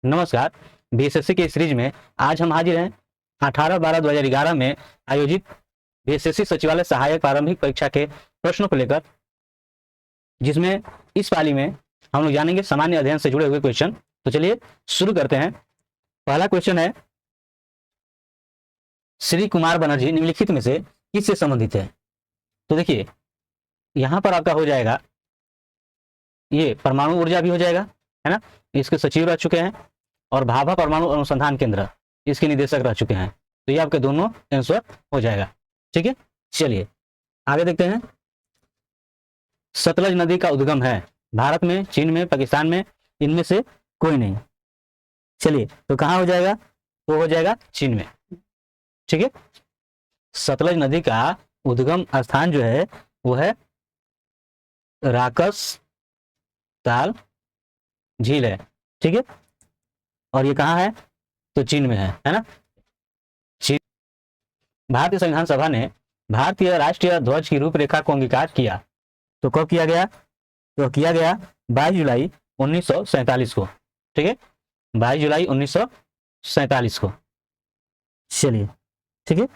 नमस्कार। बीएसएससी की सीरीज में आज हम हाजिर हैं 18/12/2011 में आयोजित बीएसएससी सचिवालय सहायक प्रारंभिक परीक्षा के प्रश्नों को लेकर, जिसमें इस पाली में हम लोग जानेंगे सामान्य अध्ययन से जुड़े हुए क्वेश्चन। तो चलिए शुरू करते हैं। पहला क्वेश्चन है, श्री कुमार बनर्जी निम्नलिखित में से किससे संबंधित है? तो देखिए यहां पर आपका हो जाएगा, ये परमाणु ऊर्जा भी हो जाएगा, है ना। इसके सचिव रह चुके हैं और भाभा परमाणु अनुसंधान केंद्र इसके निदेशक रह चुके हैं। तो ये आपके दोनों आंसर हो जाएगा। ठीक है, चलिए आगे देखते हैं। सतलज नदी का उद्गम है भारत में, चीन में, पाकिस्तान में, इनमें से कोई नहीं। चलिए तो कहां हो जाएगा? तो हो जाएगा चीन में। ठीक है, सतलज नदी का उद्गम स्थान जो है वो है राकस ताल झील है। ठीक है, और ये कहां है? तो चीन में है ना। चीन। भारतीय संविधान सभा ने भारतीय राष्ट्रीय ध्वज की रूपरेखा को अंगीकार किया। तो कब किया गया? तो किया गया 22 जुलाई 1947 को। ठीक है, 22 जुलाई 1947 को। चलिए ठीक है,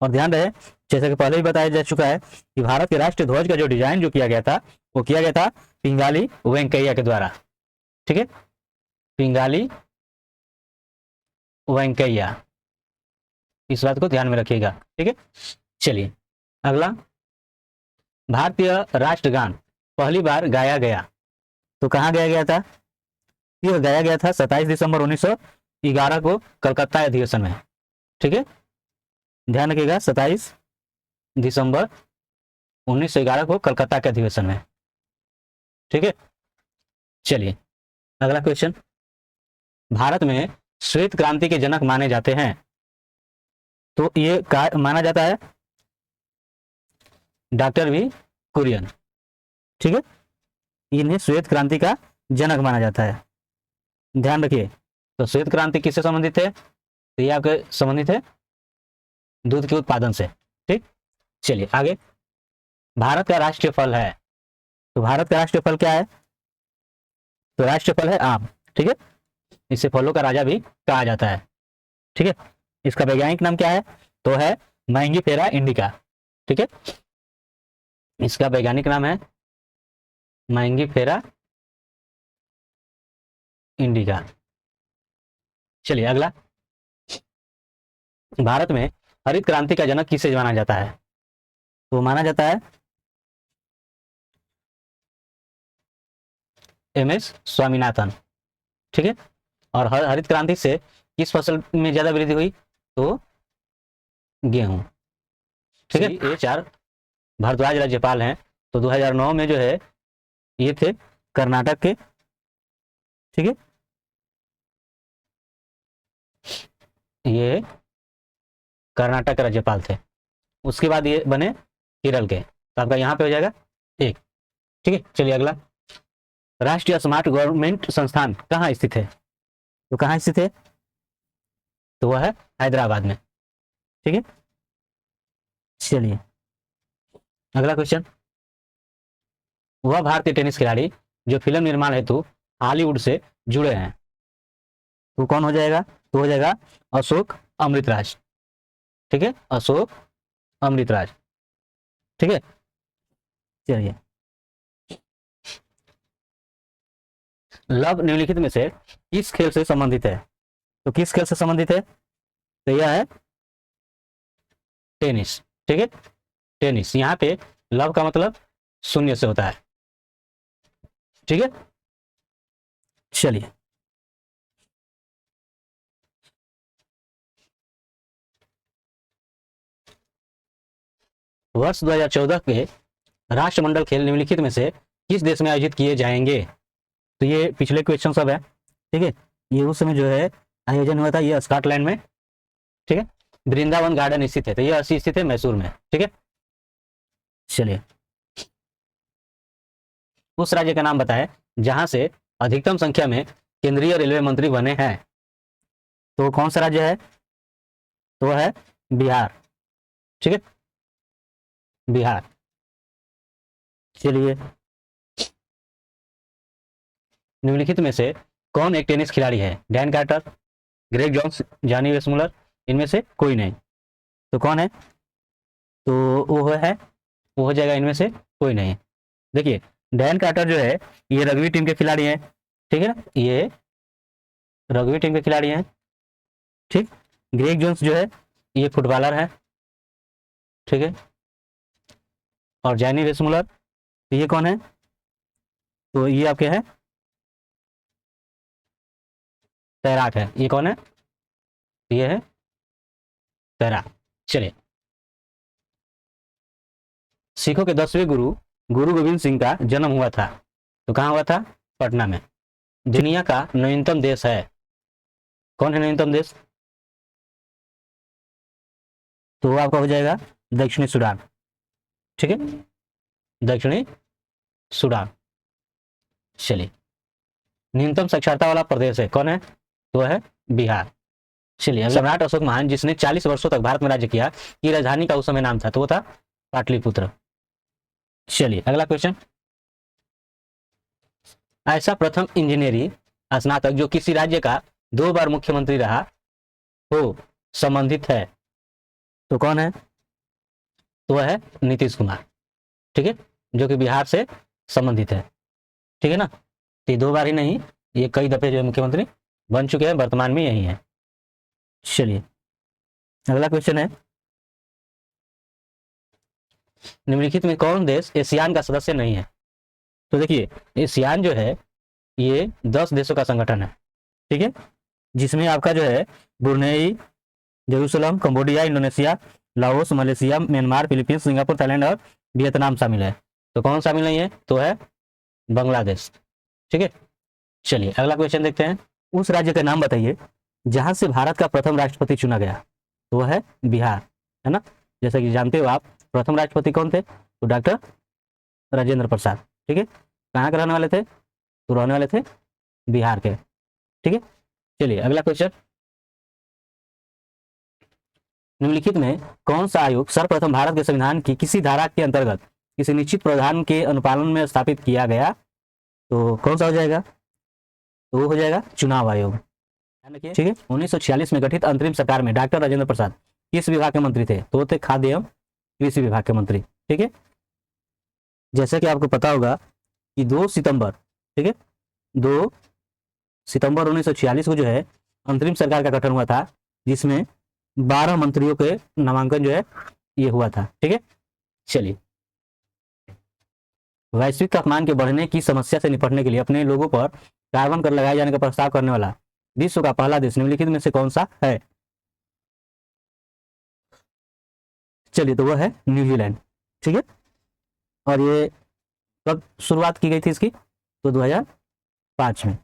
और ध्यान रहे जैसे कि पहले ही बताया जा चुका है कि भारत के राष्ट्रीय ध्वज का जो डिजाइन जो किया गया था वो किया गया था पिंगाली वेंकैया के द्वारा। ठीक है, पिंगाली वेंकैया, इस बात को ध्यान में रखिएगा। ठीक है, चलिए अगला, भारतीय राष्ट्रगान पहली बार गाया गया तो कहां गाया गया था? यह गाया गया था 27 दिसंबर 1911 को कलकत्ता अधिवेशन में। ठीक है, ध्यान रखिएगा 27 दिसंबर 1911 को कलकत्ता के अधिवेशन में। ठीक है, चलिए अगला क्वेश्चन, भारत में श्वेत क्रांति के जनक माने जाते हैं तो ये माना जाता है डॉक्टर वी कुरियन। ठीक है, इन्हें श्वेत क्रांति का जनक माना जाता है। ध्यान रखिए, तो श्वेत क्रांति किससे संबंधित है? तो ये आपके संबंधित है दूध के उत्पादन से। ठीक, चलिए आगे, भारत का राष्ट्रीय फल है तो भारत का राष्ट्रीय फल क्या है? तो राष्ट्रीय फल है आम। ठीक है, इसे फलों का राजा भी कहा जाता है। ठीक है, इसका वैज्ञानिक नाम क्या है? तो है मैंगीफेरा इंडिका। ठीक है, इसका वैज्ञानिक नाम है मैंगीफेरा इंडिका। चलिए अगला, भारत में हरित क्रांति का जनक किसे माना जाता है? तो माना जाता है एमएस स्वामीनाथन। ठीक है, और हरित क्रांति से किस फसल में ज्यादा वृद्धि हुई? तो गेहूं। ठीक है, ये 4 भारद्वाज राज्यपाल हैं। तो 2009 में जो है ये थे कर्नाटक के। ठीक है, ये कर्नाटक के राज्यपाल थे। उसके बाद ये बने केरल के। तो आपका यहाँ पे हो जाएगा 1। ठीक है, चलिए अगला, राष्ट्रीय स्मार्ट गवर्नमेंट संस्थान कहाँ स्थित है? तो कहाँ स्थित है? तो वह है हैदराबाद में। ठीक है, चलिए अगला क्वेश्चन, वह भारतीय टेनिस खिलाड़ी जो फिल्म निर्माण हेतु हॉलीवुड से जुड़े हैं तो कौन हो जाएगा? तो हो जाएगा अशोक अमृतराज। ठीक है, अशोक अमृतराज। ठीक है, चलिए, लव निम्नलिखित में से किस खेल से संबंधित है? तो किस खेल से संबंधित है? तो यह है टेनिस। ठीक है, टेनिस, यहाँ पे लव का मतलब शून्य से होता है। ठीक है, चलिए वर्ष 2014 के राष्ट्रमंडल खेल निम्नलिखित में से किस देश में आयोजित किए जाएंगे? तो ये पिछले क्वेश्चन सब है। ठीक है, ये उस समय जो है आयोजन हुआ था, ये स्कॉटलैंड में। ठीक है, वृंदावन गार्डन स्थित है, तो ये स्थित है मैसूर में। ठीक है, चलिए उस राज्य का नाम बताएं जहां से अधिकतम संख्या में केंद्रीय रेलवे मंत्री बने हैं। तो कौन सा राज्य है? तो है बिहार। ठीक है, बिहार। चलिए निम्नलिखित में से कौन एक टेनिस खिलाड़ी है? Dan Carter, Greg Johns, Johnny Weissmuller, इनमें से कोई नहीं। तो कौन है? तो वो हो जाएगा इनमें से कोई नहीं। देखिए, डैन कार्टर जो है ये रग्बी टीम के खिलाड़ी हैं, ठीक है ना, ये रग्बी टीम के खिलाड़ी हैं, ठीक। ग्रेग जोन्स जो है ये फुटबॉलर है, ठीक है। और जॉनी वेसमुलर, तो ये कौन है? तो ये आपके है तैराक है। ये कौन है? ये है तैराक। चलिए, सिखों के 10वें गुरु गुरु गोविंद सिंह का जन्म हुआ था, तो कहाँ हुआ था? पटना में। दुनिया का नवीनतम देश है, कौन है नवीनतम देश? तो वो आपका हो जाएगा दक्षिणी सूडान, ठीक है, दक्षिणी सूडान। चलिए, न्यूनतम साक्षरता वाला प्रदेश है, कौन है? तो है बिहार। चलिए, सम्राट अशोक महान जिसने 40 वर्षों तक भारत में राज्य किया, की राजधानी का उस समय नाम था, तो वो था पाटलिपुत्र। चलिए, अगला क्वेश्चन। ऐसा प्रथम इंजीनियरिंग स्नातक जो किसी राज्य का 2 बार मुख्यमंत्री रहा हो संबंधित है, तो कौन है? तो वह है नीतीश कुमार, ठीक है, जो कि बिहार से संबंधित है, ठीक है ना। तो 2 बार ही नहीं, ये कई दफे जो है मुख्यमंत्री बन चुके हैं, वर्तमान में यही है। चलिए, अगला क्वेश्चन है, निम्नलिखित में कौन देश एशियान का सदस्य नहीं है? तो देखिए, एशियान जो है ये 10 देशों का संगठन है, ठीक है, जिसमें आपका जो है Brunei, Jerusalem, Cambodia, Indonesia, Laos, Malaysia, Myanmar, Philippines, Singapore, Thailand और वियतनाम शामिल है। तो कौन शामिल नहीं है? तो है बांग्लादेश, ठीक है। चलिए, अगला क्वेश्चन देखते हैं। उस राज्य का नाम बताइए जहां से भारत का प्रथम राष्ट्रपति चुना गया, तो वह है बिहार, है ना। जैसा कि जानते हो आप, प्रथम राष्ट्रपति कौन थे? तो डॉक्टर राजेंद्र प्रसाद, ठीक है। कहाँ के रहने वाले थे? तो रहने वाले थे बिहार के, ठीक है। चलिए, अगला क्वेश्चन। निम्नलिखित में कौन सा आयोग सर्वप्रथम भारत के संविधान की किसी धारा के अंतर्गत किसी निश्चित प्रावधान के अनुपालन में स्थापित किया गया? तो कौन सा हो जाएगा? तो वो हो जाएगा चुनाव आयोग, ठीक है। 1946 में गठित अंतरिम सरकार में डॉक्टर राजेंद्र प्रसाद किस विभाग के मंत्री थे? तो वो थे खाद्य एवं कृषि विभाग के मंत्री, ठीक है। जैसे कि आपको पता होगा कि 2 सितंबर, ठीक है, 2 सितंबर 1946 को जो है अंतरिम सरकार का गठन हुआ था, जिसमें 12 मंत्रियों के नामांकन जो है ये हुआ था, ठीक है। चलिए, वैश्विक तापमान के बढ़ने की समस्या से निपटने के लिए अपने लोगों पर कार्बन कर लगाए जाने का प्रस्ताव करने वाला विश्व का पहला देश निम्नलिखित में से कौन सा है? चलिए, तो वो है न्यूजीलैंड, ठीक है। और ये कब शुरुआत की गई थी इसकी? तो 2005 में।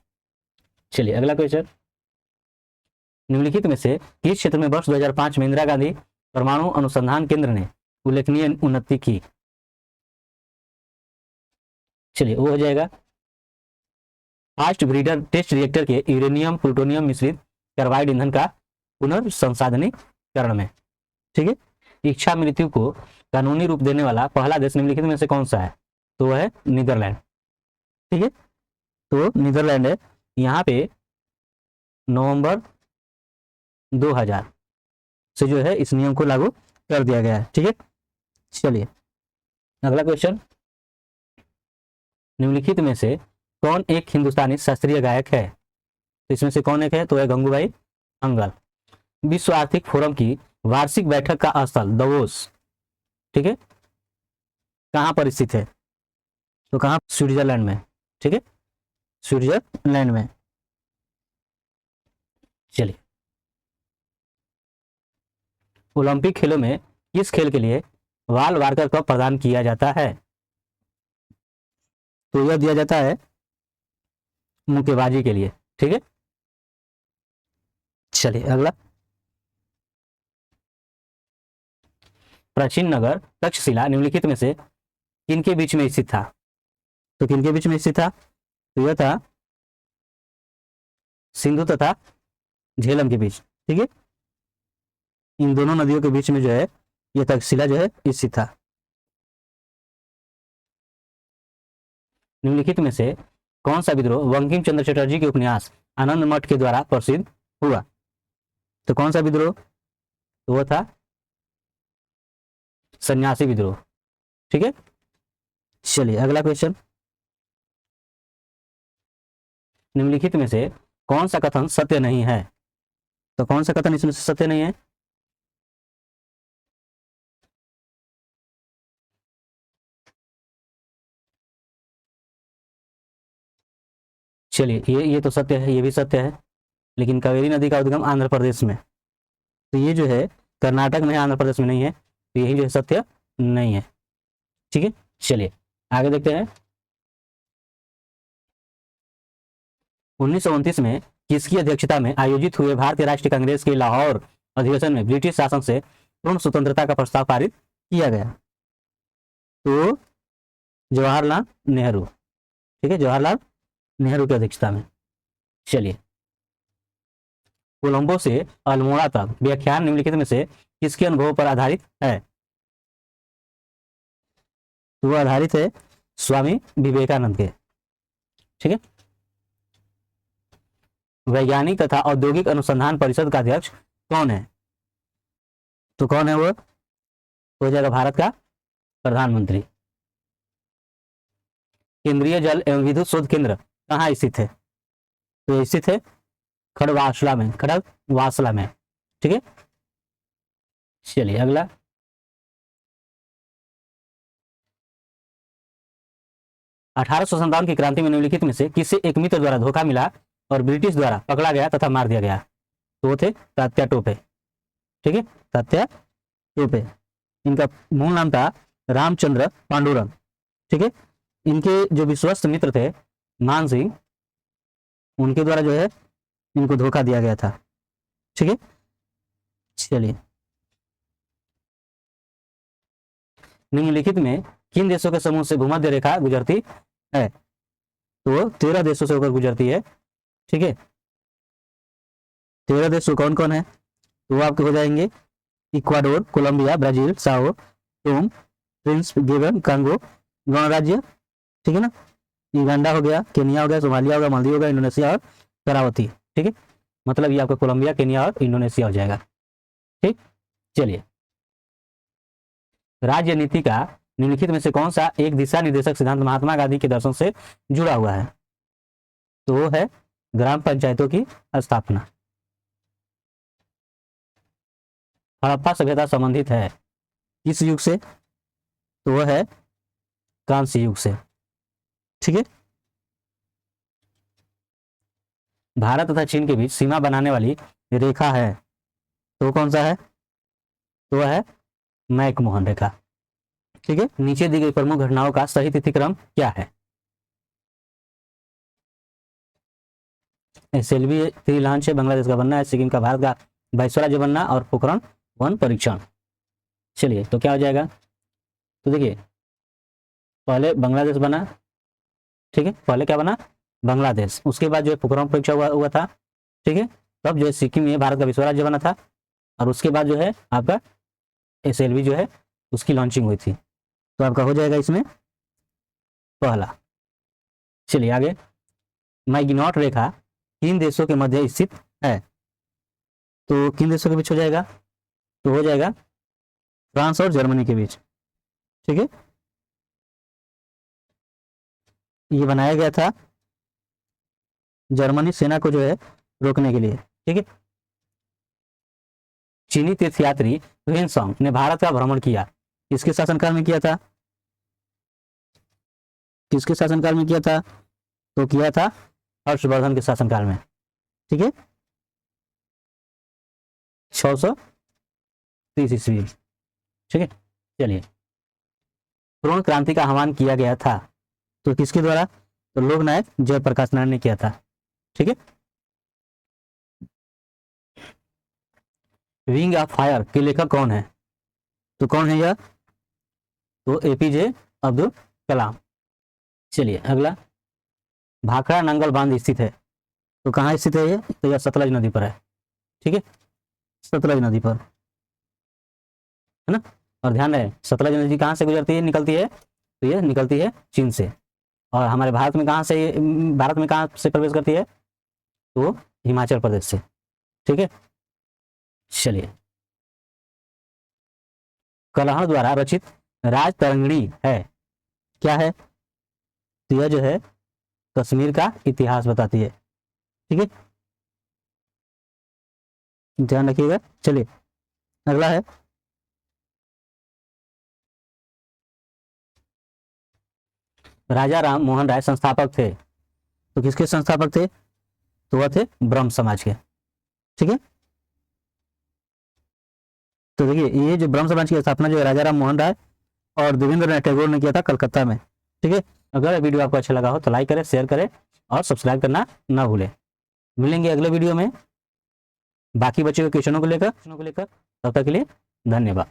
चलिए, अगला क्वेश्चन। निम्नलिखित में से किस क्षेत्र में वर्ष 2005 में इंदिरा गांधी परमाणु अनुसंधान केंद्र ने उल्लेखनीय उन्नति की? चलिए, वो हो जाएगा फास्ट ब्रीडर टेस्ट रिएक्टर के यूरेनियम प्लूटोनियम मिश्रित कार्बाइड ईंधन का पुनर्संसाधनीकरण में, ठीक है। इच्छा मृत्यु को कानूनी रूप देने वाला पहला देश निम्नलिखित में से कौन सा है? तो वह है नीदरलैंड, ठीक है। तो नीदरलैंड है। यहाँ पे नवंबर 2000 से जो है इस नियम को लागू कर दिया गया है, ठीक है। चलिए, अगला क्वेश्चन। निम्नलिखित में से कौन एक हिंदुस्तानी शास्त्रीय गायक है? तो इसमें से कौन एक है? तो है गंगूबाई अंगल। विश्व आर्थिक फोरम की वार्षिक बैठक का स्थल दावोस, ठीक है, कहां पर स्थित है? तो कहां? स्विट्जरलैंड में, ठीक है, स्विट्जरलैंड में। चलिए, ओलंपिक खेलों में किस खेल के लिए वाल वार्कर कप प्रदान किया जाता है? तो यह दिया जाता है मुक्केबाजी के लिए, ठीक है। चलिए, अगला। प्राचीन नगर तक्षशिला निम्नलिखित में से किनके बीच में स्थित था? तो किनके बीच में स्थित था? तो यह था सिंधु तथा झेलम के बीच, ठीक है। इन दोनों नदियों के बीच में जो है यह तक्षशिला जो है स्थित था। निम्नलिखित में से कौन सा विद्रोह बंकिम चंद्र चटर्जी के उपन्यास आनंद मठ के द्वारा प्रसिद्ध हुआ? तो कौन सा विद्रोह? तो वो था सन्यासी विद्रोह। ठीक है, चलिए अगला क्वेश्चन। निम्नलिखित में से कौन सा कथन सत्य नहीं है? तो कौन सा कथन इसमें से सत्य नहीं है? चलिए ये तो सत्य है, ये भी सत्य है, लेकिन कावेरी नदी का उद्गम आंध्र प्रदेश में, तो ये जो है कर्नाटक में है, आंध्र प्रदेश में नहीं है, तो यही जो है सत्य नहीं है। ठीक है, चलिए आगे देखते हैं। 1929 में किसकी अध्यक्षता में आयोजित हुए भारतीय राष्ट्रीय कांग्रेस के लाहौर अधिवेशन में ब्रिटिश शासन से पूर्ण स्वतंत्रता का प्रस्ताव पारित किया गया? तो जवाहरलाल नेहरू। ठीक है, जवाहरलाल नेहरू की अध्यक्षता में। चलिए, कोलंबो से अल्मोड़ा तक व्याख्यान निम्नलिखित में से किसके अनुभव पर आधारित है? तो वो आधारित है स्वामी विवेकानंद के। ठीक है, वैज्ञानिक तथा औद्योगिक अनुसंधान परिषद का अध्यक्ष कौन है? तो कौन है वो? हो जाएगा भारत का प्रधानमंत्री। केंद्रीय जल एवं विद्युत शोध केंद्र कहाँ स्थित है? तो स्थित है खड़गवासला में, खड़गवासला में। ठीक है, चलिए अगला। 1857 की क्रांति में निम्नलिखित में से किसे एक मित्र द्वारा धोखा मिला और ब्रिटिश द्वारा पकड़ा गया तथा मार दिया गया? तो वो थे तात्या टोपे। ठीक है, तात्या टोपे। इनका मूल नाम था रामचंद्र पांडुरंग। ठीक है, इनके जो विश्वस्त मित्र थे मान सिंह, उनके द्वारा जो है इनको धोखा दिया गया था। ठीक है, चलिए निम्नलिखित में किन देशों के समूह से भूमध्य रेखा गुजरती है? तो 13 देशों से होकर गुजरती है। ठीक है, 13 देश कौन कौन है? तो वो आपके हो जाएंगे Ecuador, Colombia, Brazil, Sao Tome, Principe Gabon, Congo गणराज्य। ठीक है ना, युगांडा हो गया, केनिया हो गया, सोमालिया हो गया, मालदीव हो गया, इंडोनेशिया और करावती। ठीक है, मतलब ये आपका कोलंबिया, केनिया और इंडोनेशिया हो जाएगा। ठीक, चलिए राजनीति का निम्नलिखित में से कौन सा एक दिशा निर्देशक सिद्धांत महात्मा गांधी के दर्शन से जुड़ा हुआ है? तो वो है ग्राम पंचायतों की स्थापना। हड़प्पा सभ्यता संबंधित है किस युग से? तो वह है कांस्य युग से। ठीक है, भारत तथा चीन के बीच सीमा बनाने वाली रेखा है, तो कौन सा है? तो वह है मैकमोहन रेखा। ठीक है, नीचे दी गई प्रमुख घटनाओं का सही तिथिक्रम क्या है? एसएलवी 3 लॉन्च है, बांग्लादेश का बनना है, सिक्किम का भारत का 22वां राज्य बनना और पोखरण 1 परीक्षण। चलिए तो क्या हो जाएगा? तो देखिए पहले बांग्लादेश बना। ठीक है, पहले क्या बना? बांग्लादेश, उसके बाद जो है पोखरण परीक्षा हुआ था। ठीक है, तब जो है सिक्किम ये भारत का 20वां राज्य बना था, और उसके बाद जो है आपका एसएलवी जो है उसकी लॉन्चिंग हुई थी, तो आपका हो जाएगा इसमें पहला। चलिए आगे, मैगिनॉट रेखा किन देशों के मध्य स्थित है? तो किन देशों के बीच हो जाएगा? तो हो जाएगा फ्रांस और जर्मनी के बीच। ठीक है, ये बनाया गया था जर्मनी सेना को जो है रोकने के लिए। ठीक है, चीनी तीर्थयात्री ह्वेनसांग ने भारत का भ्रमण किया, किसके शासनकाल में किया था? किसके शासनकाल में किया था? तो किया था हर्षवर्धन के शासनकाल में। ठीक है, 630 ईस्वी। ठीक है, चलिए पूर्ण क्रांति का आह्वान किया गया था, तो किसके द्वारा? तो लोकनायक जयप्रकाश नारायण ने किया था। ठीक है, विंग ऑफ फायर के लेखक कौन है? तो कौन है यह? तो एपीजे अब्दुल कलाम। चलिए अगला, भाखड़ा नंगल बांध स्थित है, तो कहाँ स्थित है ये? तो यह सतलज नदी पर है। ठीक है, सतलज नदी पर है ना, और ध्यान रहे सतलज नदी कहाँ से गुजरती है, निकलती है? तो ये निकलती है चीन से, और हमारे भारत में कहाँ से भारत में कहाँ से प्रवेश करती है, तो हिमाचल प्रदेश से। ठीक है, चलिए। कलहण द्वारा रचित राजतरंगिणी है, क्या है, तो यह जो है कश्मीर का इतिहास बताती है। ठीक है, ध्यान रखिएगा। चलिए अगला है, राजा राम मोहन राय संस्थापक थे, तो किसके संस्थापक थे, तो वह थे ब्रह्म समाज के। ठीक है, तो देखिए ये जो ब्रह्म समाज की स्थापना जो है राजा राम मोहन राय और देवेंद्रनाथ टैगोर ने किया था कलकत्ता में। ठीक है, अगर विडियो आपको अच्छा लगा हो तो लाइक करें, शेयर करें और सब्सक्राइब करना ना भूलें। मिलेंगे अगले वीडियो में बाकी बचे हुए क्वेश्चनों को लेकर। तब तक के लिए धन्यवाद।